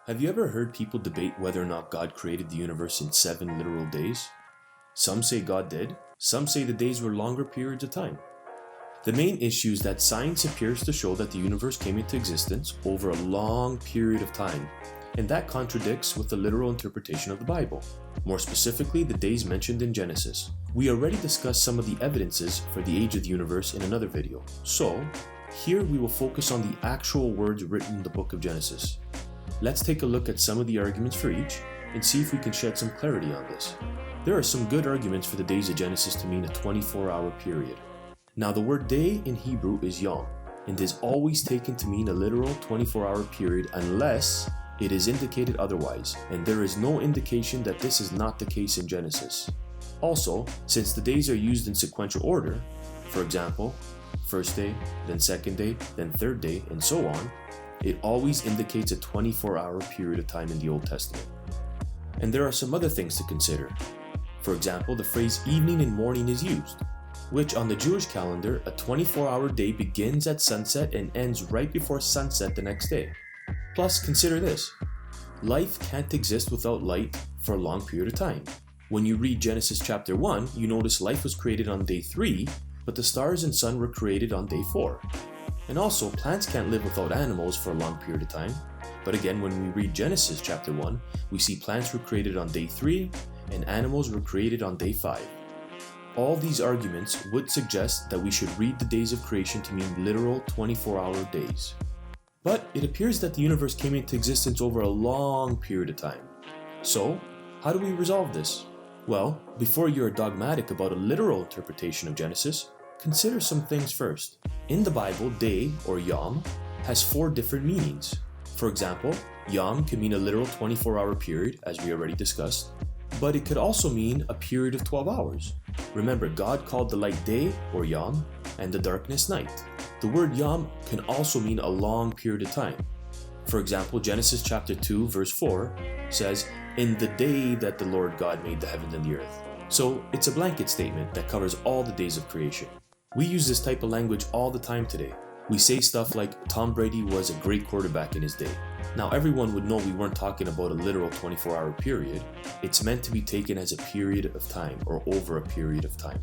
Have you ever heard people debate whether or not God created the universe in 7 literal days? Some say God did, some say the days were longer periods of time. The main issue is that science appears to show that the universe came into existence over a long period of time, and that contradicts with the literal interpretation of the Bible, more specifically the days mentioned in Genesis. We already discussed some of the evidences for the age of the universe in another video, so here we will focus on the actual words written in the book of Genesis. Let's take a look at some of the arguments for each and see if we can shed some clarity on this. There are some good arguments for the days of Genesis to mean a 24-hour period. Now the word day in Hebrew is yom and is always taken to mean a literal 24-hour period unless it is indicated otherwise, and there is no indication that this is not the case in Genesis. Also, since the days are used in sequential order, for example, first day, then second day, then third day, and so on, it always indicates a 24-hour period of time in the Old Testament. And there are some other things to consider. For example, the phrase evening and morning is used, which on the Jewish calendar, a 24-hour day begins at sunset and ends right before sunset the next day. Plus, consider this. Life can't exist without light for a long period of time. When you read Genesis chapter 1, you notice life was created on day 3, but the stars and sun were created on day 4. And also, plants can't live without animals for a long period of time. But again, when we read Genesis chapter 1, we see plants were created on day 3 and animals were created on day 5. All these arguments would suggest that we should read the days of creation to mean literal 24-hour days. But it appears that the universe came into existence over a long period of time. So, how do we resolve this? Well, before you're dogmatic about a literal interpretation of Genesis, consider some things first. In the Bible, day, or yom, has 4 different meanings. For example, yom can mean a literal 24-hour period, as we already discussed, but it could also mean a period of 12 hours. Remember, God called the light day, or yom, and the darkness night. The word yom can also mean a long period of time. For example, Genesis chapter 2 verse 4 says, "In the day that the Lord God made the heavens and the earth." So it's a blanket statement that covers all the days of creation. We use this type of language all the time today. We say stuff like, Tom Brady was a great quarterback in his day. Now everyone would know we weren't talking about a literal 24-hour period. It's meant to be taken as a period of time or over a period of time.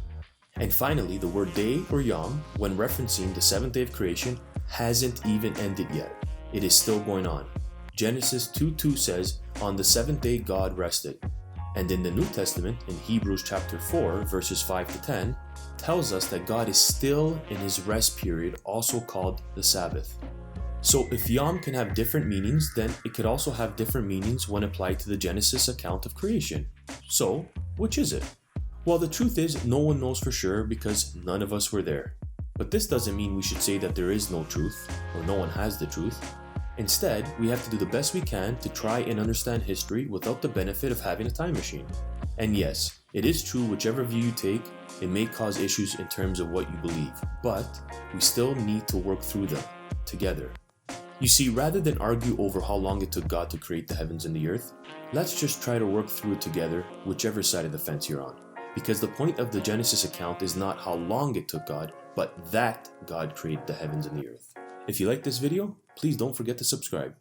And finally, the word day or yom, when referencing the 7th day of creation, hasn't even ended yet. It is still going on. Genesis 2:2 says, "On the 7th day God rested." And in the New Testament, in Hebrews chapter 4, verses 5 to 10, tells us that God is still in his rest period, also called the Sabbath. So if yom can have different meanings, then it could also have different meanings when applied to the Genesis account of creation. So, which is it? Well, the truth is, no one knows for sure because none of us were there. But this doesn't mean we should say that there is no truth, or no one has the truth. Instead, we have to do the best we can to try and understand history without the benefit of having a time machine. And yes, it is true whichever view you take, it may cause issues in terms of what you believe, but we still need to work through them together. You see, rather than argue over how long it took God to create the heavens and the earth, let's just try to work through it together, whichever side of the fence you're on. Because the point of the Genesis account is not how long it took God, but that God created the heavens and the earth. If you like this video, please don't forget to subscribe.